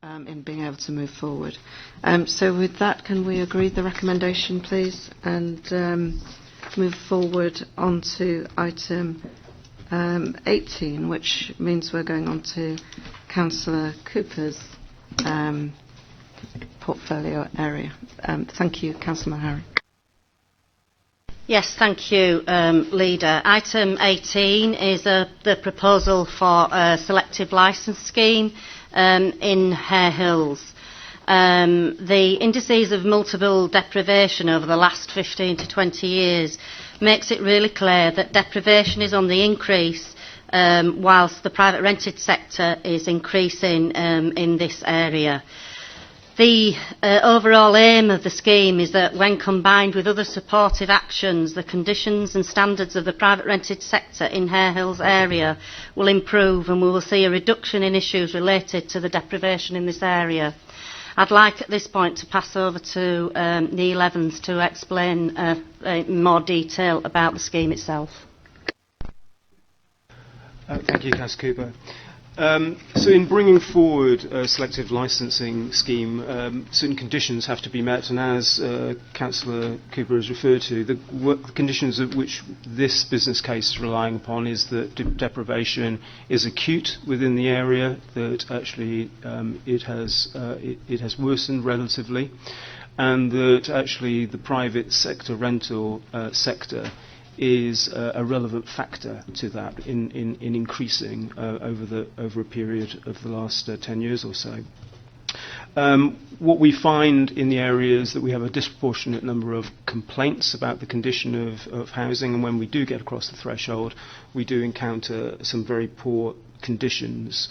in being able to move forward. So with that, can we agree the recommendation, please, and move forward on to item 18, which means we're going on to Councillor Cooper's portfolio area. Thank you, Councillor Mahari. Yes, thank you, Leader. Item 18 is the proposal for a selective licence scheme in Harehills. The indices of multiple deprivation over the last 15 to 20 years makes it really clear that deprivation is on the increase whilst the private rented sector is increasing in this area. The overall aim of the scheme is that when combined with other supportive actions, the conditions and standards of the private rented sector in Harehills area will improve and we will see a reduction in issues related to the deprivation in this area. I'd like at this point to pass over to Neil Evans to explain in more detail about the scheme itself. Thank you, Councillor Cooper. So in bringing forward a selective licensing scheme, certain conditions have to be met, and as Councillor Cooper has referred to, the conditions of which this business case is relying upon is that deprivation is acute within the area, that actually it has worsened relatively, and that actually the private sector rental sector is a relevant factor to that in increasing over a period of the last 10 years or so. What we find in the area is that we have a disproportionate number of complaints about the condition of housing, and when we do get across the threshold, we do encounter some very poor conditions.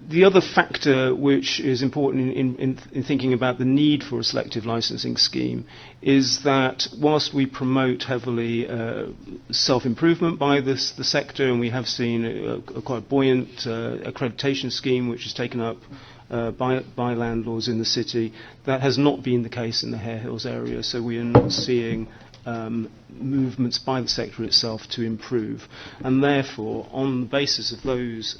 The other factor which is important in thinking about the need for a selective licensing scheme is that whilst we promote heavily self-improvement by the sector, and we have seen a quite buoyant accreditation scheme which is taken up by landlords in the city, that has not been the case in the Harehills area, so we are not seeing movements by the sector itself to improve, and therefore on the basis of those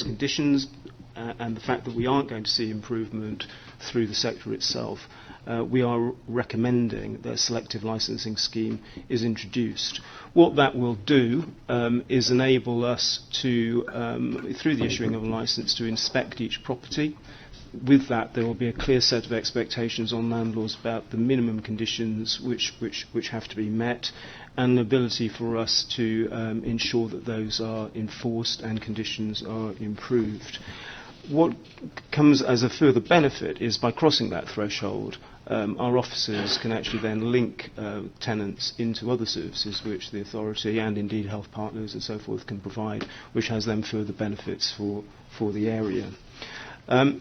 conditions and the fact that we aren't going to see improvement through the sector itself, we are recommending that a selective licensing scheme is introduced. What that will do is enable us to, through the issuing of a licence, to inspect each property. With that, there will be a clear set of expectations on landlords about the minimum conditions which have to be met, and an ability for us to ensure that those are enforced and conditions are improved. What comes as a further benefit is by crossing that threshold, our officers can actually then link tenants into other services which the authority and indeed health partners and so forth can provide, which has then further benefits for the area. So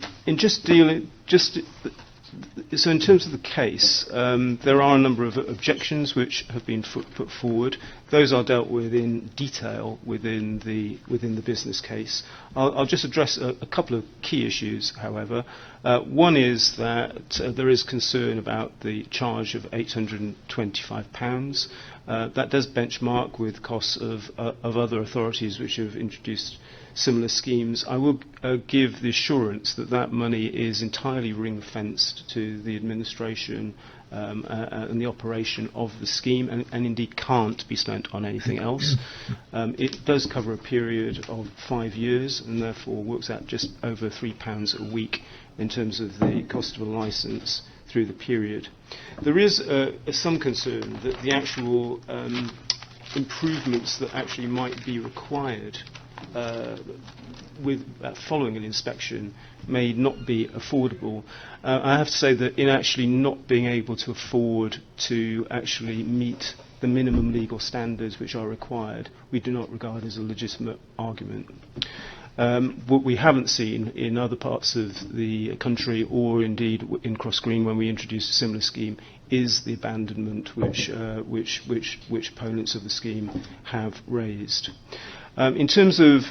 in terms of the case, there are a number of objections which have been put forward. Those are dealt with in detail within the business case. I'll just address a couple of key issues, however. One is that there is concern about the charge of £825. That does benchmark with costs of other authorities which have introduced similar schemes. I will give the assurance that that money is entirely ring-fenced to the administration and the operation of the scheme, and indeed can't be spent on anything else. It does cover a period of 5 years, and therefore works out just over £3 a week in terms of the cost of a licence through the period. There is some concern that the actual improvements that actually might be required following an inspection may not be affordable. I have to say that in actually not being able to afford to actually meet the minimum legal standards which are required, we do not regard as a legitimate argument. What we haven't seen in other parts of the country, or indeed in Cross Green when we introduced a similar scheme, is the abandonment which opponents of the scheme have raised. In terms of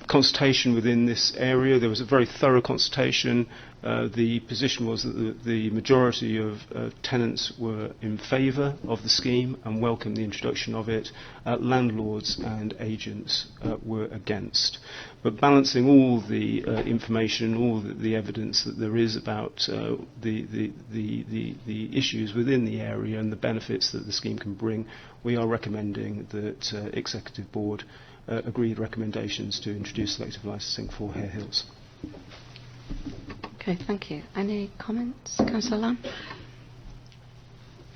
consultation within this area, there was a very thorough consultation The position was that the majority of tenants were in favour of the scheme and welcomed the introduction of it. Landlords and agents were against. But balancing all the information, all the evidence that there is about the issues within the area and the benefits that the scheme can bring, we are recommending that Executive Board agreed recommendations to introduce selective licensing for Harehills. Okay, thank you. Any comments, Councillor Lamb?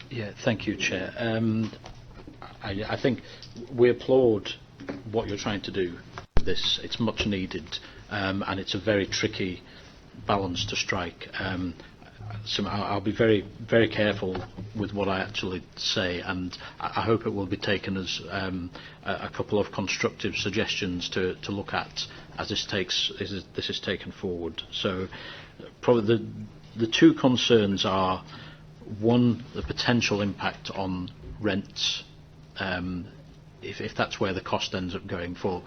Yeah, thank you, Chair. I think we applaud what you're trying to do with this. It's much needed, and it's a very tricky balance to strike. So I'll be very, very careful with what I actually say, and I hope it will be taken as a couple of constructive suggestions to look at as this is taken forward. So probably the two concerns are, one, the potential impact on rents, if that's where the cost ends up going for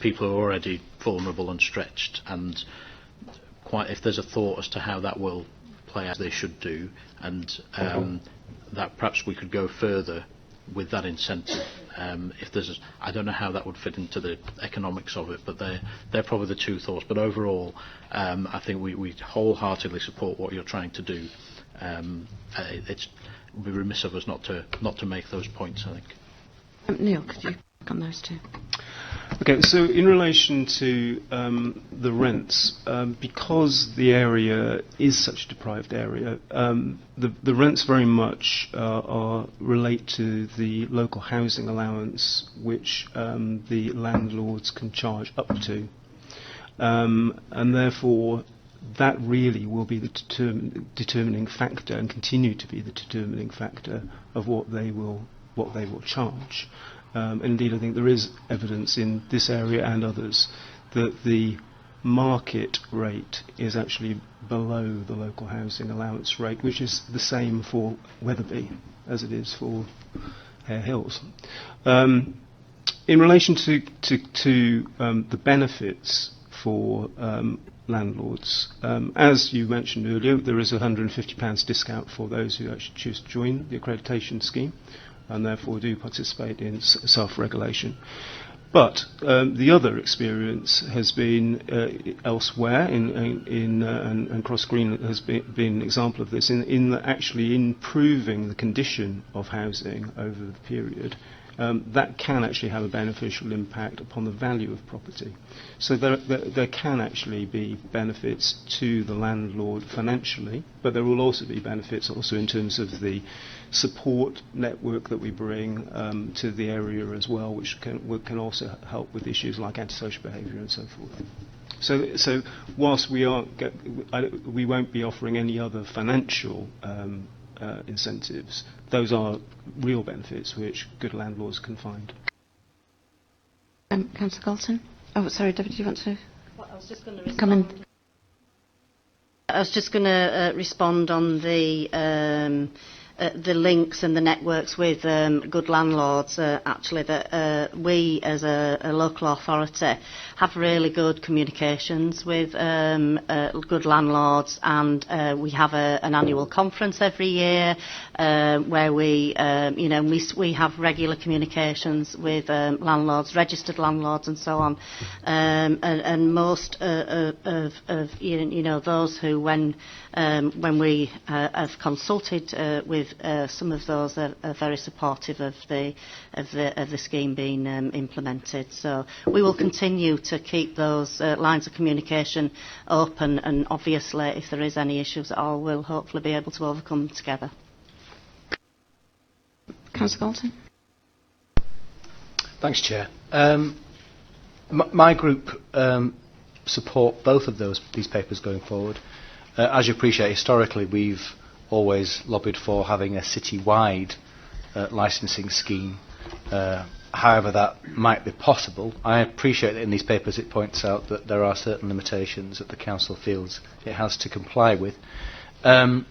people who are already vulnerable and stretched, and if there's a thought as to how that will play as they should do, and that perhaps we could go further with that incentive. I don't know how that would fit into the economics of it, but they're probably the two thoughts. But overall, I think we wholeheartedly support what you're trying to do. It would be remiss of us not to make those points, I think. Neil, could you on those two? Okay, so in relation to the rents, because the area is such a deprived area, the rents very much relate to the local housing allowance, which the landlords can charge up to, and therefore that really will be the determining factor and continue to be the determining factor of what they will charge. Indeed, I think there is evidence in this area and others that the market rate is actually below the local housing allowance rate, which is the same for Wetherby as it is for Harehills. In relation to the benefits for landlords, as you mentioned earlier, there is a £150 discount for those who actually choose to join the accreditation scheme, and therefore do participate in self-regulation. But the other experience has been elsewhere, and Cross Green has been an example of this, in actually improving the condition of housing over the period. That can actually have a beneficial impact upon the value of property. So there can actually be benefits to the landlord financially, but there will also be benefits also in terms of the support network that we bring to the area as well, which can also help with issues like antisocial behaviour and so forth. So whilst we won't be offering any other financial incentives, those are real benefits which good landlords can find. Councillor Galton? Oh, sorry, David, do you want to Well, I was just going to come in? I was just going to respond on the links and the networks with good landlords, actually, that we as a local authority have really good communications with good landlords, and we have an annual conference every year where we have regular communications with landlords, registered landlords and so on, and most of those who when we have consulted with some of those are very supportive of the scheme being implemented. So we will continue to keep those lines of communication open, and obviously if there is any issues at all, we'll hopefully be able to overcome together. Councillor Galton? Thanks, Chair. My group support both of these papers going forward. As you appreciate, historically we've always lobbied for having a city-wide licensing scheme. However that might be possible, I appreciate that in these papers it points out that there are certain limitations that the Council feels it has to comply with. There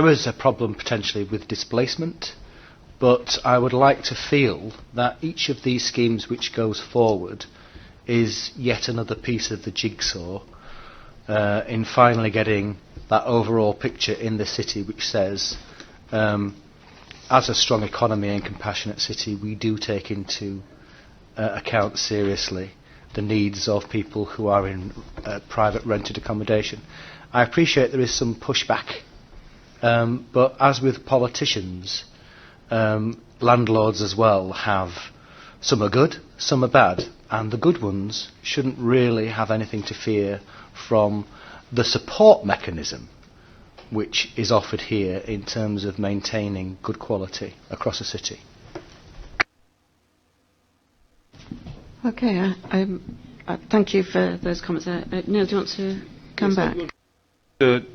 is a problem potentially with displacement, but I would like to feel that each of these schemes which goes forward is yet another piece of the jigsaw in finally getting that overall picture in the city which says, as a strong economy and compassionate city, we do take into account seriously the needs of people who are in private rented accommodation. I appreciate there is some pushback, but as with politicians, landlords as well have, some are good, some are bad, and the good ones shouldn't really have anything to fear from the support mechanism which is offered here in terms of maintaining good quality across a city. Okay, thank you for those comments. Neil, do you want to come back?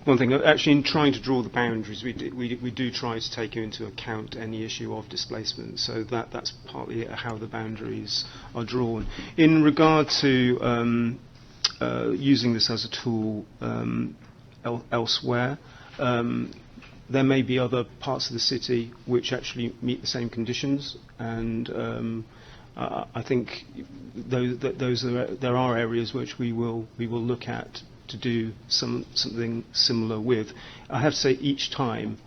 One thing, actually, in trying to draw the boundaries, we do try to take into account any issue of displacement, so that's partly how the boundaries are drawn. In regard to using this as a tool elsewhere, there may be other parts of the city which actually meet the same conditions, and I think there are areas which we will look at to do something similar with. I have to say, each time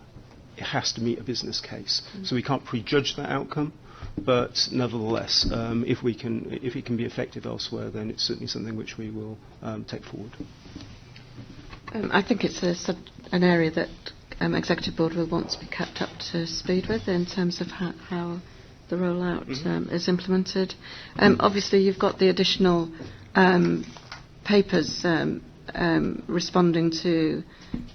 it has to meet a business case, so we can't prejudge that outcome. But nevertheless, if it can be effective elsewhere, then it's certainly something which we will take forward. I think it's an area that Executive Board will want to be kept up to speed with in terms of how the rollout is implemented. Obviously, you've got the additional papers responding to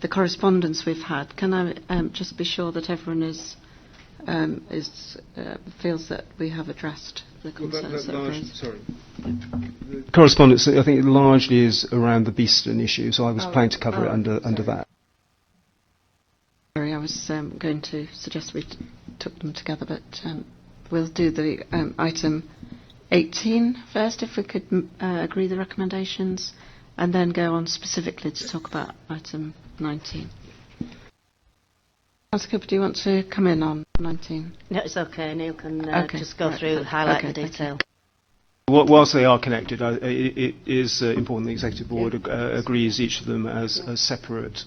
the correspondence we've had. Can I just be sure that everyone feels that we have addressed the concerns that raised? Sorry. The correspondence, I think, largely is around the Beeston issue, so I was planning to cover it under that. Sorry, I was going to suggest we took them together, but we'll do the item 18 first, if we could agree the recommendations, and then go on specifically to talk about item 19. Councillor Cooper, do you want to come in on 19? No, it's okay. Neil can just go right, through, highlight okay, the detail. Whilst they are connected, it is important the Executive Board agrees each of them as separate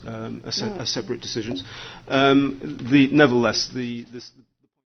decisions. Nevertheless, the